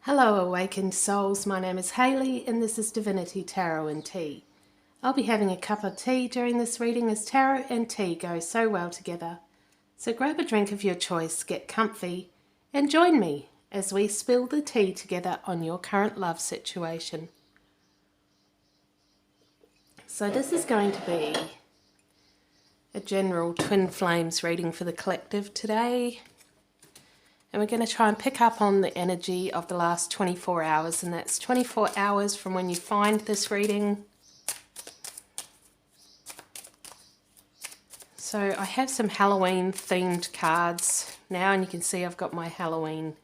Hello awakened souls, my name is Hayley and this is Divinity Tarot and Tea. I'll be having a cup of tea during this reading as tarot and tea go so well together. So grab a drink of your choice, get comfy and join me as we spill the tea together on your current love situation. So this is going to be a general twin flames reading for the collective today. And we're going to try and pick up on the energy of the last 24 hours, and that's 24 hours from when you find this reading. So I have some Halloween themed cards now, and you can see I've got my Halloween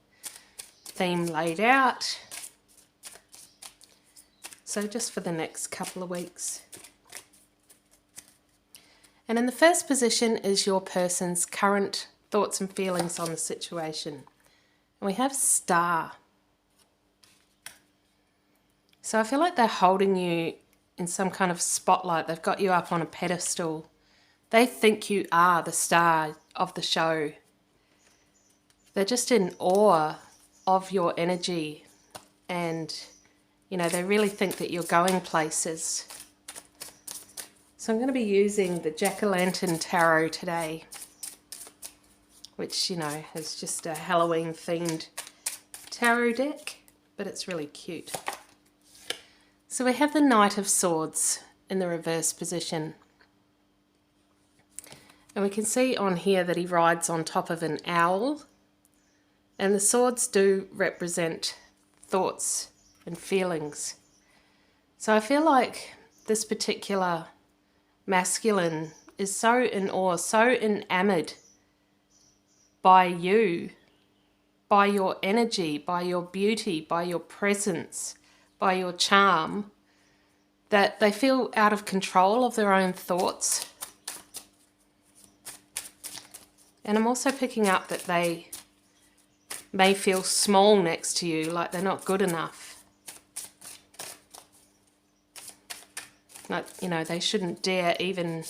theme laid out. So just for the next couple of weeks. And in the first position is your person's current thoughts and feelings on the situation. And we have Star. So I feel like they're holding you in some kind of spotlight. They've got you up on a pedestal. They think you are the star of the show. They're just in awe of your energy. And, you know, they really think that you're going places. So I'm going to be using the Jack-o'-lantern tarot today, which, you know, is just a Halloween themed tarot deck, but it's really cute. So we have the Knight of Swords in the reverse position. And we can see on here that he rides on top of an owl. And the swords do represent thoughts and feelings. So I feel like this particular masculine is so in awe, so enamored by you, by your energy, by your beauty, by your presence, by your charm, that they feel out of control of their own thoughts. And I'm also picking up that they may feel small next to you, like they're not good enough. Like, you know, they shouldn't dare even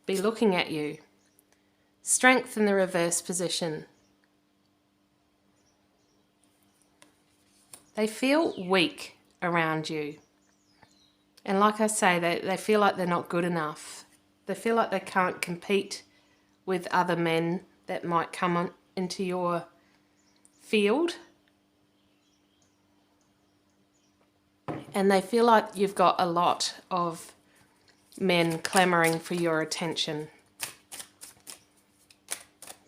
be looking at you. Strength in the reverse position. They feel weak around you. And like I say, they feel like they're not good enough. They feel like they can't compete with other men that might come into your field. And they feel like you've got a lot of men clamoring for your attention.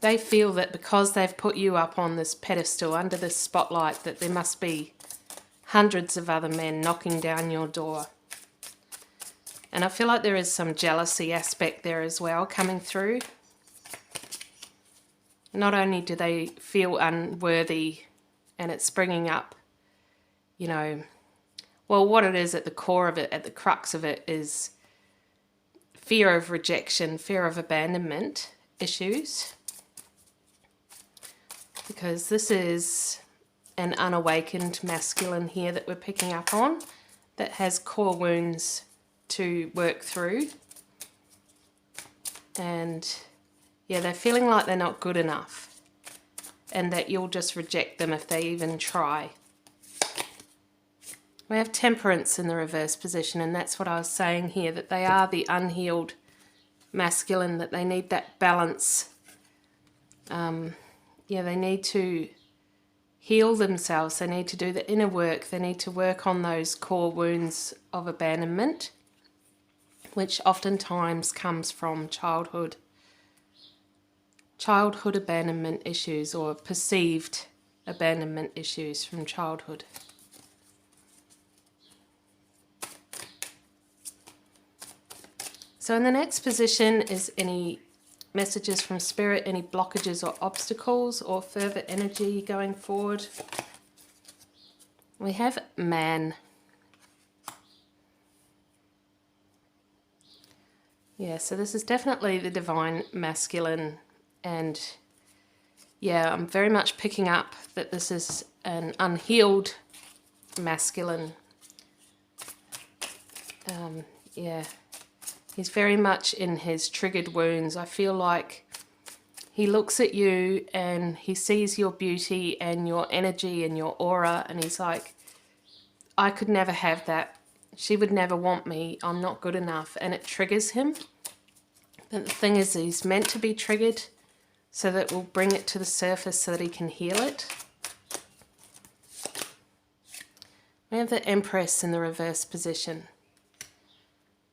They feel that because they've put you up on this pedestal, under this spotlight, that there must be hundreds of other men knocking down your door. And I feel like there is some jealousy aspect there as well coming through. Not only do they feel unworthy, and it's bringing up, you know, well, what it is at the core of it, at the crux of it, is fear of rejection, fear of abandonment issues. Because this is an unawakened masculine here that we're picking up on that has core wounds to work through. And yeah, they're feeling like they're not good enough and that you'll just reject them if they even try. We have Temperance in the reverse position, and that's what I was saying here, that they are the unhealed masculine, that they need that balance. Yeah, they need to heal themselves. They need to do the inner work. They need to work on those core wounds of abandonment, which oftentimes comes from childhood abandonment issues, or perceived abandonment issues from childhood. So in the next position is any messages from Spirit, any blockages or obstacles or further energy going forward. We have Man. Yeah, so this is definitely the divine masculine, and yeah, I'm very much picking up that this is an unhealed masculine. Yeah. He's very much in his triggered wounds. I feel like He looks at you and he sees your beauty and your energy and your aura, and he's like, I could never have that. She would never want me. I'm not good enough. And it triggers him. But the thing is, he's meant to be triggered so that we'll bring it to the surface so that he can heal it. We have the Empress in the reverse position.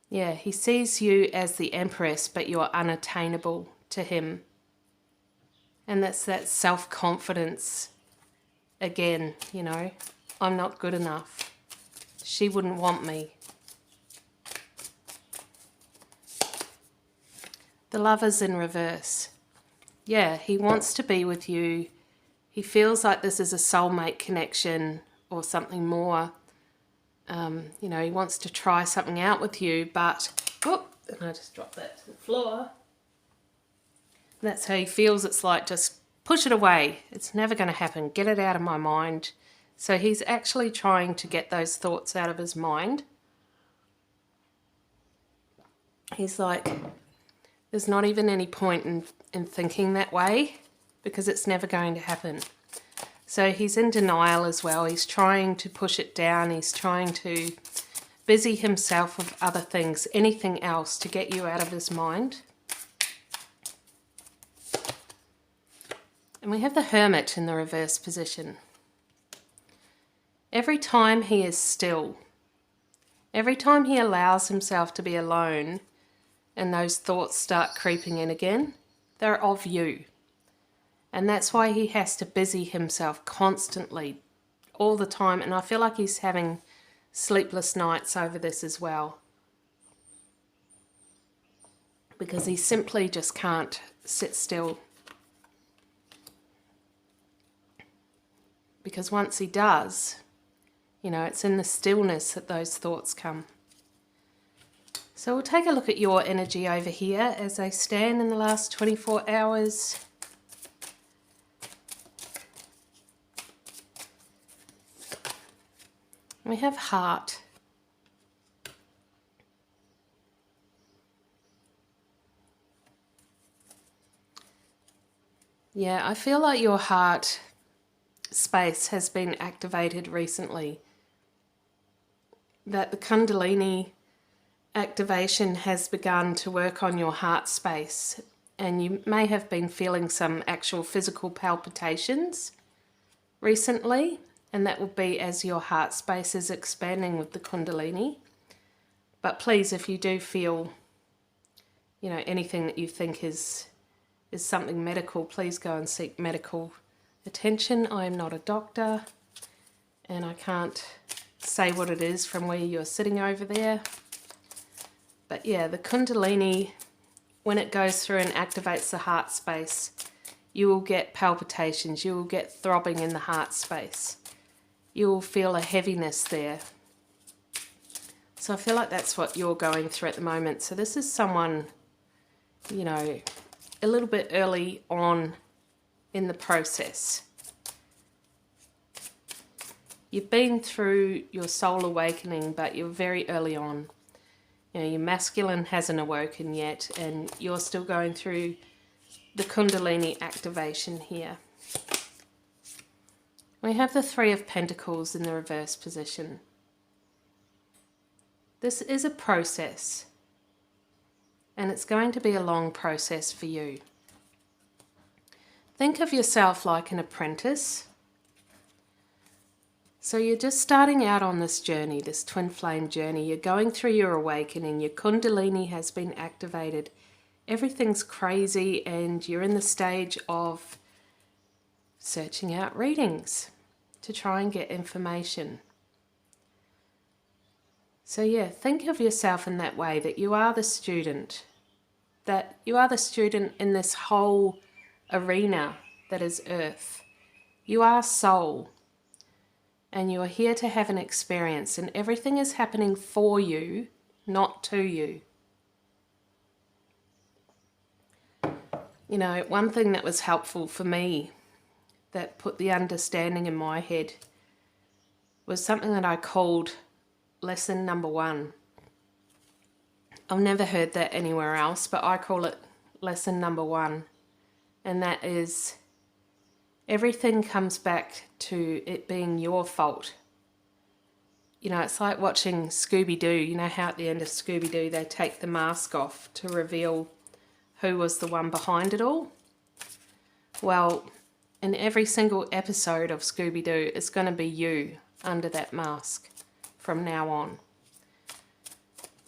Yeah, he sees you as the Empress, but you're unattainable to him. And that's that self-confidence again, you know. I'm not good enough. She wouldn't want me. The Lover's in reverse. Yeah, he wants to be with you. He feels like this is a soulmate connection or something more. You know, he wants to try something out with you, but... Oh, and I just dropped that to the floor. That's how he feels. It's like, just push it away. It's never going to happen. Get it out of my mind. So he's actually trying to get those thoughts out of his mind. He's like, there's not even any point in thinking that way because it's never going to happen. So he's in denial as well. He's trying to push it down. He's trying to busy himself with other things, anything else to get you out of his mind. And we have the Hermit in the reverse position. Every time he is still, every time he allows himself to be alone and those thoughts start creeping in again, they're of you. And that's why he has to busy himself constantly, all the time. And I feel like he's having sleepless nights over this as well. Because he simply just can't sit still. Because once he does, you know, it's in the stillness that those thoughts come. So we'll take a look at your energy over here as they stand in the last 24 hours. We have Heart. Yeah, I feel like your heart space has been activated recently. That the Kundalini activation has begun to work on your heart space, and you may have been feeling some actual physical palpitations recently, and that will be as your heart space is expanding with the Kundalini. But please, if you do feel, you know, anything that you think is something medical, please go and seek medical attention. I am not a doctor and I can't say what it is from where you're sitting over there. But yeah, the Kundalini, when it goes through and activates the heart space, you will get palpitations, you will get throbbing in the heart space. You will feel a heaviness there. So I feel like that's what you're going through at the moment. So this is someone, you know, a little bit early on in the process. You've been through your soul awakening, but you're very early on. You know, your masculine hasn't awoken yet, and you're still going through the Kundalini activation here. We have the Three of Pentacles in the reverse position. This is a process, and it's going to be a long process for you. Think of yourself like an apprentice. So you're just starting out on this journey, this twin flame journey. You're going through your awakening. Your Kundalini has been activated. Everything's crazy, and you're in the stage of searching out readings to try and get information. So yeah, think of yourself in that way, that you are the student. That you are the student in this whole arena that is Earth. You are soul, and you are here to have an experience, and everything is happening for you, not to you. You know, one thing that was helpful for me, that put the understanding in my head, was something that I called lesson number 1. I've never heard that anywhere else, but I call it lesson number 1. and that is everything comes back to it being your fault. You know, it's like watching Scooby-Doo. You know how at the end of Scooby-Doo they take the mask off to reveal who was the one behind it all? Well, in every single episode of Scooby-Doo, it's going to be you under that mask from now on.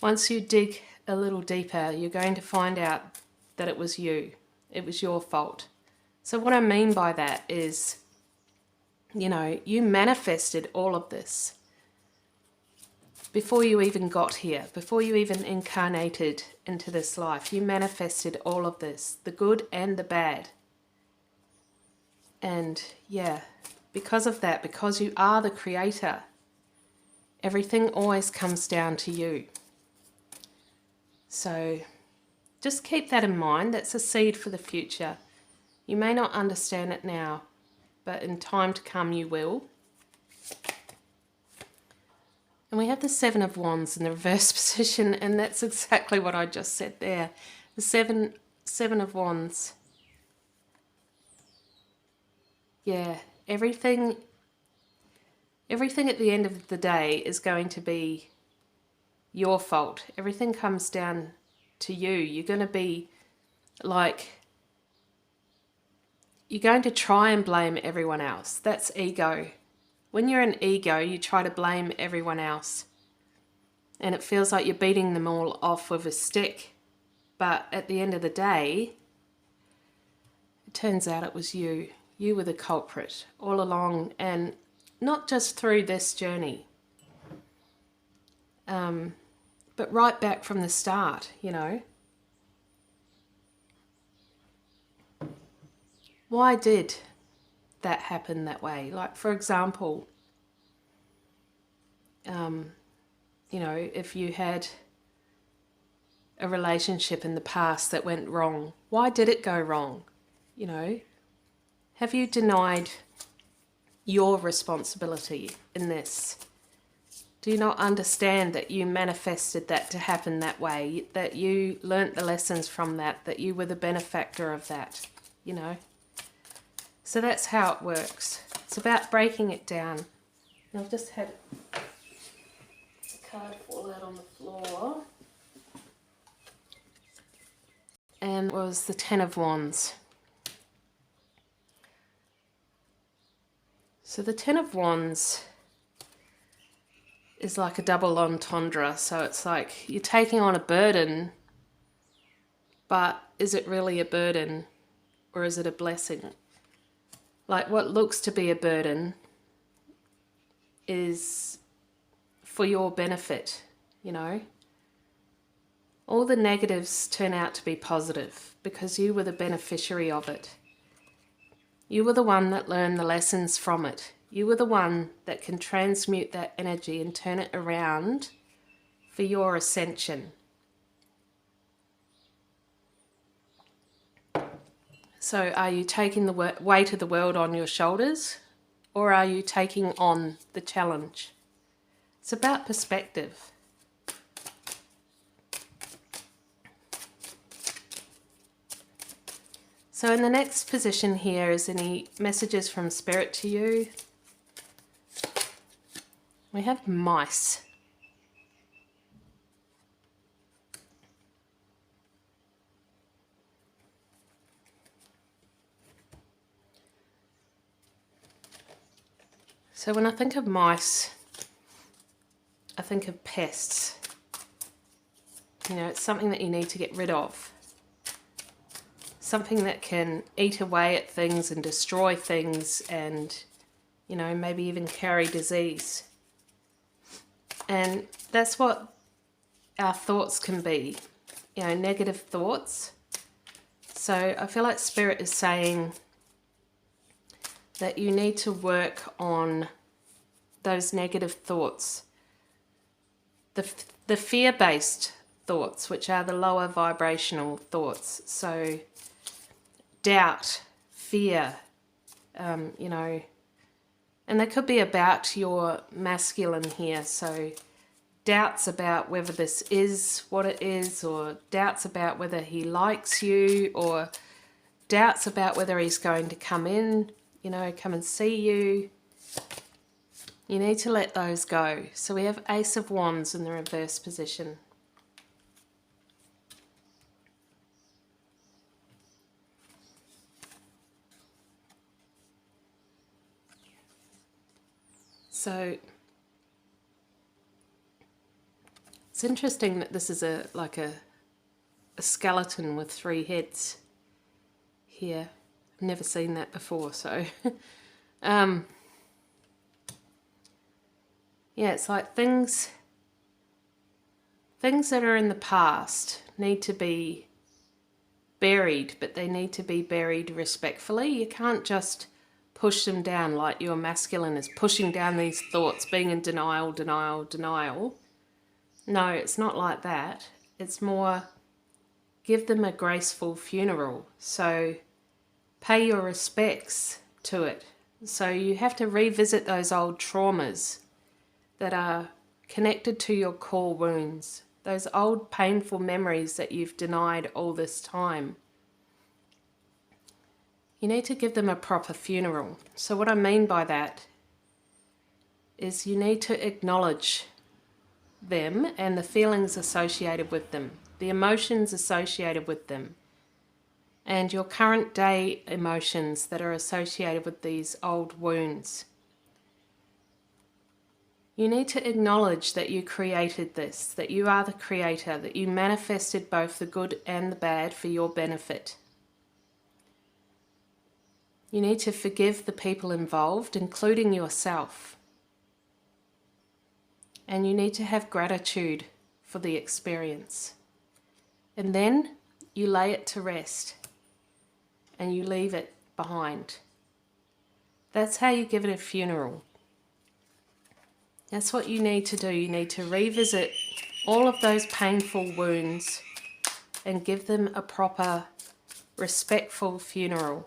Once you dig a little deeper, you're going to find out that it was you. It was your fault. So what I mean by that is, you know, you manifested all of this before you even got here, before you even incarnated into this life. You manifested all of this, the good and the bad. And yeah, because of that, because you are the creator, everything always comes down to you. So just keep that in mind. That's a seed for the future. You may not understand it now, but in time to come you will. And we have the Seven of Wands in the reverse position, and that's exactly what I just said there. The Seven of Wands. Yeah, everything at the end of the day is going to be your fault. Everything comes down to you. You're going to be like, you're going to try and blame everyone else. That's ego. When you're an ego, you try to blame everyone else. And it feels like you're beating them all off with a stick. But at the end of the day, it turns out it was you. You were the culprit all along, and not just through this journey, but right back from the start, you know. Why did that happen that way? Like, for example, you know, if you had a relationship in the past that went wrong, why did it go wrong? You know, have you denied your responsibility in this? Do you not understand that you manifested that to happen that way, that you learnt the lessons from that, that you were the benefactor of that, you know? So that's how it works. It's about breaking it down. And I've just had a card fall out on the floor. And it was the Ten of Wands. So the Ten of Wands is like a double entendre. So it's like you're taking on a burden, but is it really a burden or is it a blessing? Like, what looks to be a burden is for your benefit, you know. All the negatives turn out to be positive because you were the beneficiary of it. You were the one that learned the lessons from it. You were the one that can transmute that energy and turn it around for your ascension. So are you taking the weight of the world on your shoulders, or are you taking on the challenge? It's about perspective. So in the next position here is any messages from Spirit to you. We have mice. So when I think of mice, I think of pests. You know, it's something that you need to get rid of. Something that can eat away at things and destroy things and, you know, maybe even carry disease. And that's what our thoughts can be, you know, negative thoughts. So I feel like Spirit is saying that you need to work on those negative thoughts. The fear-based thoughts, which are the lower vibrational thoughts. So doubt, fear, you know, and they could be about your masculine here. So doubts about whether this is what it is, or doubts about whether he likes you, or, doubts about whether he's going to come in, you know, come and see you. You need to let those go. So we have Ace of Wands in the reverse position. So it's interesting that this is like a skeleton with 3 heads here. I've never seen that before, so yeah, it's like things that are in the past need to be buried, but they need to be buried respectfully. You can't just push them down like your masculine is pushing down these thoughts, being in denial, denial, denial. No, it's not like that. It's more, give them a graceful funeral. So pay your respects to it. So you have to revisit those old traumas that are connected to your core wounds, those old painful memories that you've denied all this time. You need to give them a proper funeral. So what I mean by that is you need to acknowledge them and the feelings associated with them, the emotions associated with them, and your current day emotions that are associated with these old wounds. You need to acknowledge that you created this, that you are the creator, that you manifested both the good and the bad for your benefit. You need to forgive the people involved, including yourself. And you need to have gratitude for the experience. And then you lay it to rest and you leave it behind. That's how you give it a funeral. That's what you need to do. You need to revisit all of those painful wounds and give them a proper, respectful funeral.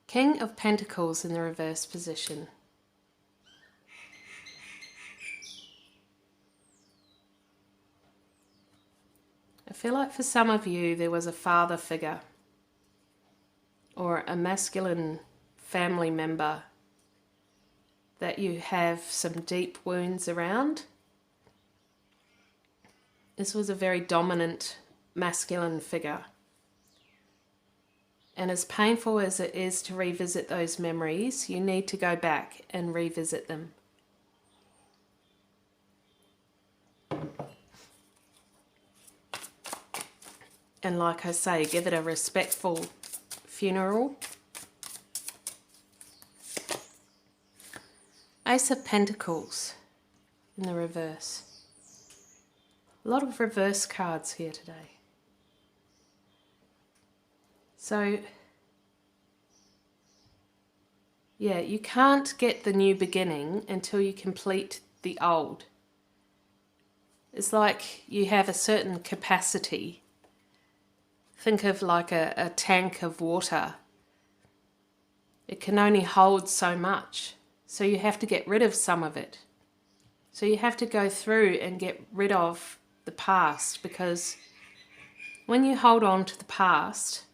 King of Pentacles in the reverse position. I feel like for some of you there was a father figure or a masculine family member that you have some deep wounds around. This was a very dominant masculine figure. And as painful as it is to revisit those memories, you need to go back and revisit them. And like I say, give it a respectful funeral. Ace of Pentacles in the reverse. A lot of reverse cards here today. So, yeah, you can't get the new beginning until you complete the old. It's like you have a certain capacity. Think of like a tank of water. It can only hold so much. So you have to get rid of some of it. So you have to go through and get rid of the past, because when you hold on to the past,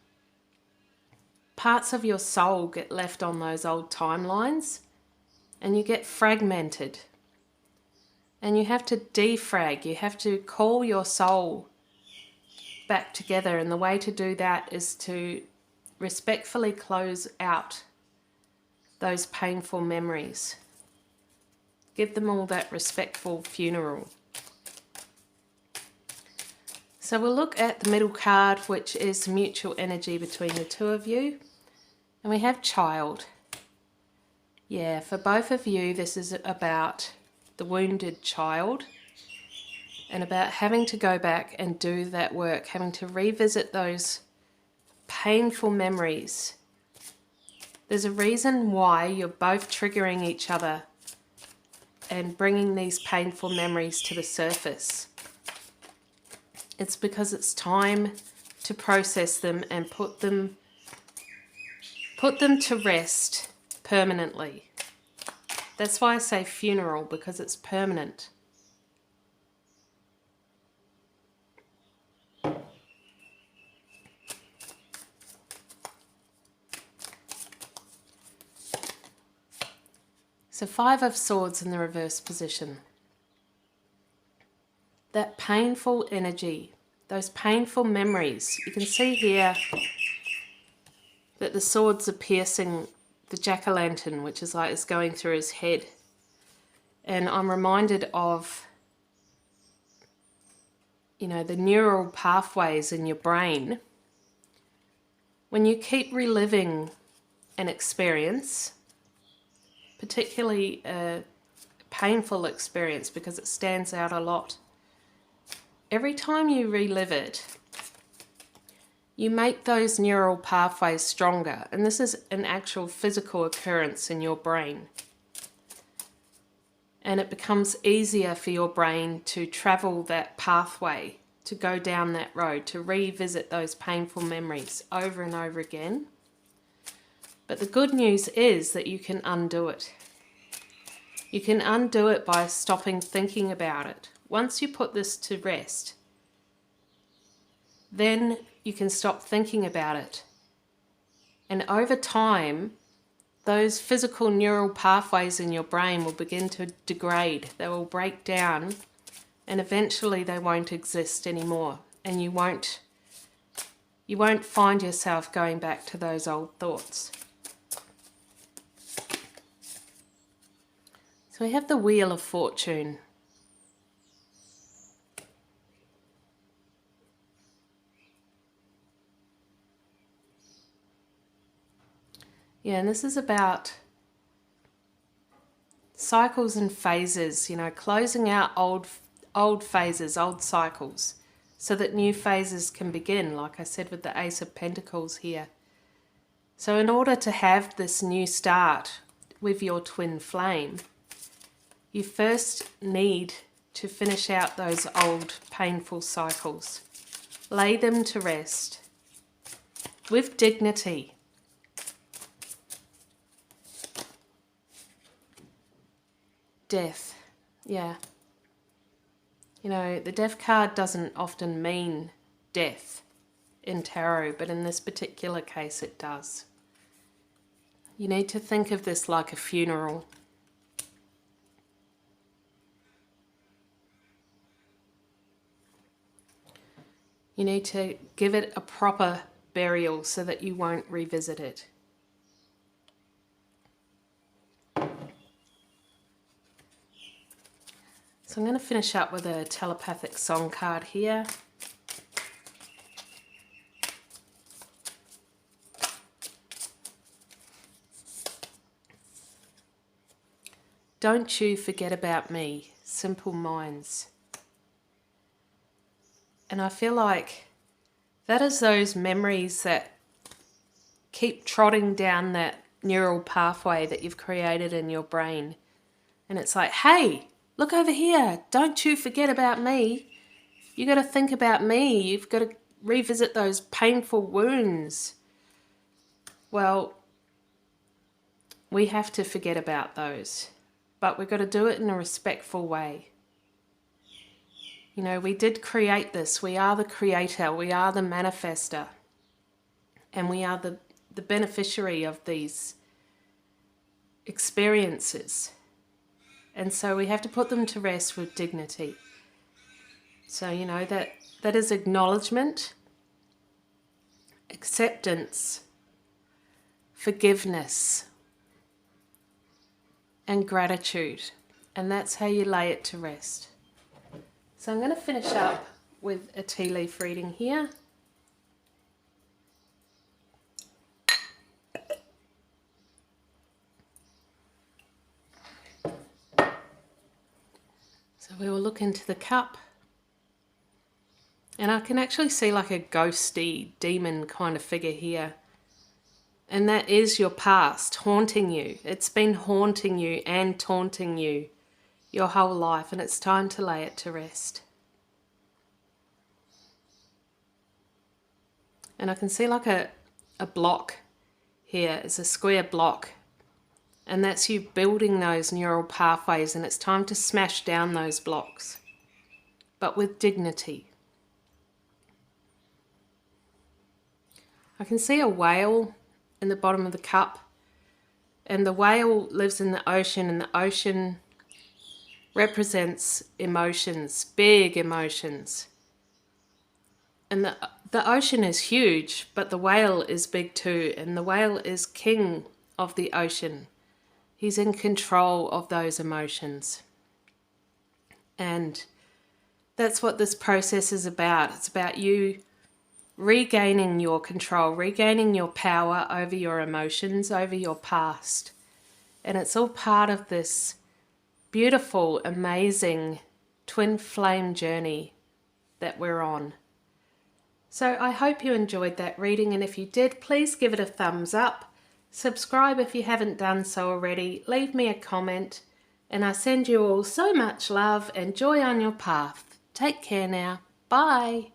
parts of your soul get left on those old timelines and you get fragmented. And you have to defrag, you have to call your soul back together, and the way to do that is to respectfully close out those painful memories. Give them all that respectful funeral. So we'll look at the middle card, which is mutual energy between the two of you. And we have child. Yeah, for both of you, this is about the wounded child and about having to go back and do that work, having to revisit those painful memories. There's a reason why you're both triggering each other and bringing these painful memories to the surface. It's because it's time to process them and put them to rest permanently. That's why I say funeral, because it's permanent. So 5 of Swords in the reverse position. That painful energy, those painful memories. You can see here that the swords are piercing the jack-o'-lantern, which is like it's going through his head. And I'm reminded of, you know, the neural pathways in your brain. When you keep reliving an experience, particularly a painful experience because it stands out a lot, every time you relive it, you make those neural pathways stronger. And this is an actual physical occurrence in your brain. And it becomes easier for your brain to travel that pathway, to go down that road, to revisit those painful memories over and over again. But the good news is that you can undo it. You can undo it by stopping thinking about it. Once you put this to rest, then you can stop thinking about it. And over time, those physical neural pathways in your brain will begin to degrade. They will break down, and eventually they won't exist anymore. And you won't find yourself going back to those old thoughts. So we have the Wheel of Fortune. Yeah, and this is about cycles and phases, you know, closing out old phases, old cycles, so that new phases can begin, like I said with the Ace of Pentacles here. So in order to have this new start with your twin flame, you first need to finish out those old painful cycles. Lay them to rest with dignity. Death, yeah. You know, the Death card doesn't often mean death in tarot, but in this particular case it does. You need to think of this like a funeral. You need to give it a proper burial so that you won't revisit it. So I'm going to finish up with a telepathic song card here. Don't you forget about me, simple minds. And I feel like that is those memories that keep trotting down that neural pathway that you've created in your brain. And it's like, hey, look over here. Don't you forget about me. You got to think about me. You've got to revisit those painful wounds. Well, we have to forget about those, but we've got to do it in a respectful way. You know, we did create this. We are the creator. We are the manifester. And we are the beneficiary of these experiences. And so we have to put them to rest with dignity. So, you know, that is acknowledgement, acceptance, forgiveness, and gratitude. And that's how you lay it to rest. So I'm going to finish up with a tea leaf reading here. So we will look into the cup. And I can actually see like a ghosty demon kind of figure here. And that is your past haunting you. It's been haunting you and taunting you your whole life, and it's time to lay it to rest. And I can see like a block here. It's a square block. And that's you building those neural pathways, and it's time to smash down those blocks, but with dignity. I can see a whale in the bottom of the cup, And the whale lives in the ocean, and the ocean represents emotions, big emotions. And the ocean is huge, but the whale is big too, and the whale is king of the ocean. He's in control of those emotions. And that's what this process is about. It's about you regaining your control, regaining your power over your emotions, over your past. And it's all part of this beautiful, amazing twin flame journey that we're on. So I hope you enjoyed that reading, and if you did, please give it a thumbs up. Subscribe if you haven't done so already. Leave me a comment, and I send you all so much love and joy on your path. Take care now. Bye.